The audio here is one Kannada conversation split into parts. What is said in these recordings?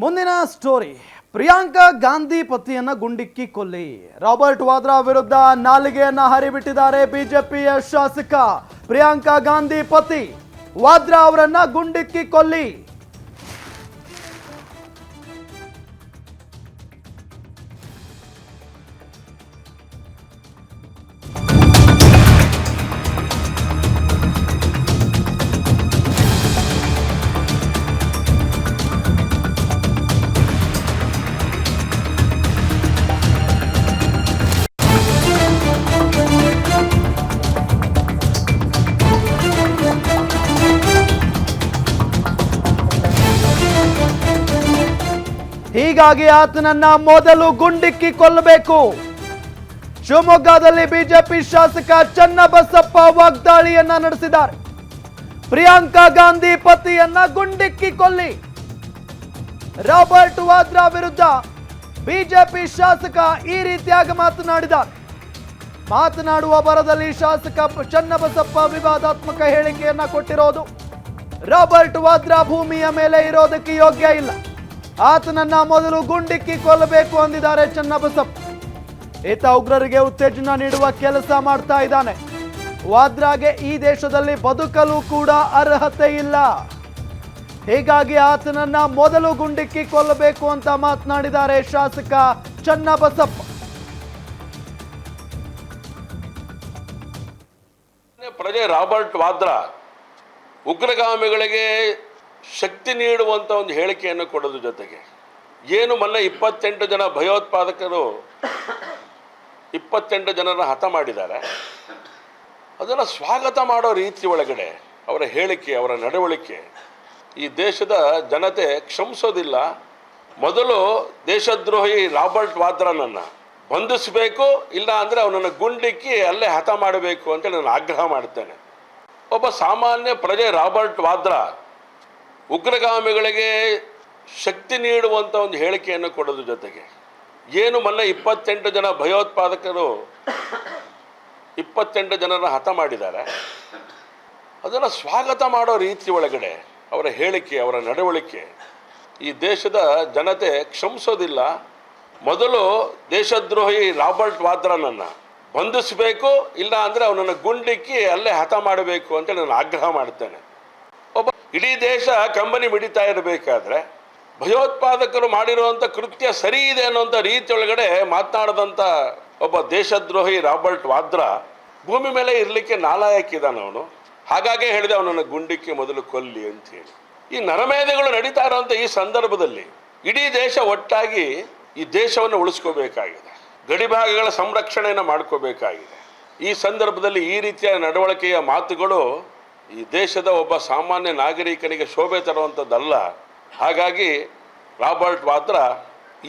ಮುಂದಿನ ಸ್ಟೋರಿ ಪ್ರಿಯಾಂಕಾ ಗಾಂಧಿ ಪತಿಯನ್ನ ಗುಂಡಿಕ್ಕಿ ಕೊಲ್ಲಿ ರಾಬರ್ಟ್ ವಾದ್ರಾ ವಿರುದ್ಧ ನಾಲಿಗೆಯನ್ನ ಹರಿಬಿಟ್ಟಿದ್ದಾರೆ ಬಿಜೆಪಿಯ ಶಾಸಕ ಪ್ರಿಯಾಂಕಾ ಗಾಂಧಿ ಪತಿ ವಾದ್ರಾ ಅವರನ್ನ ಗುಂಡಿಕ್ಕಿ ಕೊಲ್ಲಿ ಹೀಗಾಗಿ ಆತನನ್ನ ಮೊದಲು ಗುಂಡಿಕ್ಕಿ ಕೊಲ್ಲಬೇಕು. ಶಿವಮೊಗ್ಗದಲ್ಲಿ ಬಿಜೆಪಿ ಶಾಸಕ ಚನ್ನಬಸಪ್ಪ ವಾಗ್ದಾಳಿಯನ್ನ ನಡೆಸಿದ್ದಾರೆ. ಪ್ರಿಯಾಂಕಾ ಗಾಂಧಿ ಪತಿಯನ್ನ ಗುಂಡಿಕ್ಕಿ ಕೊಲ್ಲಿ. ರಾಬರ್ಟ್ ವಾದ್ರಾ ವಿರುದ್ಧ ಬಿಜೆಪಿ ಶಾಸಕ ಈ ರೀತಿಯಾಗಿ ಮಾತನಾಡಿದ್ದಾರೆ. ಮಾತನಾಡುವ ಭರದಲ್ಲಿ ಶಾಸಕ ಚನ್ನಬಸಪ್ಪ ವಿವಾದಾತ್ಮಕ ಹೇಳಿಕೆಯನ್ನ ಕೊಟ್ಟಿರೋದು. ರಾಬರ್ಟ್ ವಾದ್ರಾ ಭೂಮಿಯ ಮೇಲೆ ಇರೋದಕ್ಕೆ ಯೋಗ್ಯ ಇಲ್ಲ, ಆತನನ್ನ ಮೊದಲು ಗುಂಡಿಕ್ಕಿ ಕೊಲ್ಲಬೇಕು ಅಂದಿದ್ದಾರೆ ಚನ್ನಬಸಪ್ಪ. ಈತ ಉಗ್ರರಿಗೆ ಉತ್ತೇಜನ ನೀಡುವ ಕೆಲಸ ಮಾಡ್ತಾ ಇದ್ದಾನೆ. ವಾದ್ರಾಗೆ ಈ ದೇಶದಲ್ಲಿ ಬದುಕಲು ಕೂಡ ಅರ್ಹತೆ ಇಲ್ಲ, ಹೀಗಾಗಿ ಆತನನ್ನ ಮೊದಲು ಗುಂಡಿಕ್ಕಿ ಕೊಲ್ಲಬೇಕು ಅಂತ ಮಾತನಾಡಿದ್ದಾರೆ ಶಾಸಕ ಚನ್ನಬಸಪ್ಪ. ಪ್ರಜೆ ರಾಬರ್ಟ್ ವಾದ್ರಾ ಉಗ್ರಗಾಮಿಗಳಿಗೆ ಶಕ್ತಿ ನೀಡುವಂಥ ಒಂದು ಹೇಳಿಕೆಯನ್ನು ಕೊಡೋದ್ರ ಜೊತೆಗೆ ಏನು ಮೊನ್ನೆ 28 ಜನ ಭಯೋತ್ಪಾದಕರು 28 ಜನರನ್ನ ಹತ ಮಾಡಿದ್ದಾರೆ, ಅದನ್ನು ಸ್ವಾಗತ ಮಾಡೋ ರೀತಿ ಒಳಗಡೆ ಅವರ ಹೇಳಿಕೆ, ಅವರ ನಡವಳಿಕೆ ಈ ದೇಶದ ಜನತೆ ಕ್ಷಮಿಸೋದಿಲ್ಲ. ಮೊದಲು ದೇಶದ್ರೋಹಿ ರಾಬರ್ಟ್ ವಾದ್ರಾನನ್ನು ಬಂಧಿಸಬೇಕು, ಇಲ್ಲ ಅಂದರೆ ಅವನನ್ನು ಗುಂಡಿಕ್ಕಿ ಅಲ್ಲೇ ಹತ ಮಾಡಬೇಕು ಅಂತ ನಾನು ಆಗ್ರಹ ಮಾಡ್ತೇನೆ. ಒಬ್ಬ ಸಾಮಾನ್ಯ ಪ್ರಜೆ ರಾಬರ್ಟ್ ವಾದ್ರಾ ಉಗ್ರಗಾಮಿಗಳಿಗೆ ಶಕ್ತಿ ನೀಡುವಂಥ ಒಂದು ಹೇಳಿಕೆಯನ್ನು ಕೊಡೋದ್ರ ಜೊತೆಗೆ ಏನು ಮೊನ್ನೆ 28 ಜನ ಭಯೋತ್ಪಾದಕರು 28 ಜನರನ್ನ ಹತ ಮಾಡಿದ್ದಾರೆ, ಅದನ್ನು ಸ್ವಾಗತ ಮಾಡೋ ರೀತಿ ಒಳಗಡೆ ಅವರ ಹೇಳಿಕೆ, ಅವರ ನಡವಳಿಕೆ ಈ ದೇಶದ ಜನತೆ ಕ್ಷಮಿಸೋದಿಲ್ಲ. ಮೊದಲು ದೇಶದ್ರೋಹಿ ರಾಬರ್ಟ್ ವಾದ್ರಾನನ್ನು ಬಂಧಿಸಬೇಕು, ಇಲ್ಲ ಅಂದರೆ ಅವನನ್ನು ಗುಂಡಿಕ್ಕಿ ಅಲ್ಲೇ ಹತ ಮಾಡಬೇಕು ಅಂತ ನಾನು ಆಗ್ರಹ ಮಾಡ್ತೇನೆ. ಒಬ್ಬ ಇಡೀ ದೇಶ ಕಂಬನಿ ಮಿಡಿತಾ ಇರಬೇಕಾದ್ರೆ ಭಯೋತ್ಪಾದಕರು ಮಾಡಿರುವಂಥ ಕೃತ್ಯ ಸರಿ ಇದೆ ಅನ್ನೋಂಥ ರೀತಿ ಒಳಗಡೆ ಮಾತನಾಡಿದಂಥ ಒಬ್ಬ ದೇಶದ್ರೋಹಿ ರಾಬರ್ಟ್ ವಾದ್ರಾ ಭೂಮಿ ಮೇಲೆ ಇರಲಿಕ್ಕೆ ನಾಲಾಯಕ್ಕಿದ್ದಾನೆ ಅವನು. ಹಾಗಾಗಿ ಹೇಳಿದೆ ಅವನನ್ನು ಗುಂಡಿಕ್ಕಿ ಮೊದಲು ಕೊಲ್ಲಿ ಅಂತ ಹೇಳಿ. ಈ ನರಮೇಧಗಳು ನಡೀತಾ ಇರೋಂಥ ಈ ಸಂದರ್ಭದಲ್ಲಿ ಇಡೀ ದೇಶ ಒಟ್ಟಾಗಿ ಈ ದೇಶವನ್ನು ಉಳಿಸ್ಕೋಬೇಕಾಗಿದೆ, ಗಡಿಭಾಗಗಳ ಸಂರಕ್ಷಣೆಯನ್ನು ಮಾಡ್ಕೋಬೇಕಾಗಿದೆ. ಈ ಸಂದರ್ಭದಲ್ಲಿ ಈ ರೀತಿಯ ನಡವಳಿಕೆಯ ಮಾತುಗಳು ಈ ದೇಶದ ಒಬ್ಬ ಸಾಮಾನ್ಯ ನಾಗರಿಕನಿಗೆ ಶೋಭೆ ತರುವಂಥದ್ದಲ್ಲ. ಹಾಗಾಗಿ ರಾಬರ್ಟ್ ವಾದ್ರಾ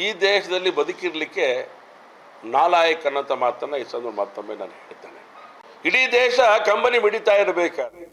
ಈ ದೇಶದಲ್ಲಿ ಬದುಕಿರಲಿಕ್ಕೆ ನಾಲಾಯಕ್ ಅನ್ನೋಂಥ ಮಾತನ್ನು ಈ ಸಂದರ್ಭ ಮತ್ತೊಮ್ಮೆ ನಾನು ಹೇಳ್ತೇನೆ. ಇಡೀ ದೇಶ ಕಂಬನಿ ಮಿಡಿತಾ ಇರಬೇಕಾದ್ರೆ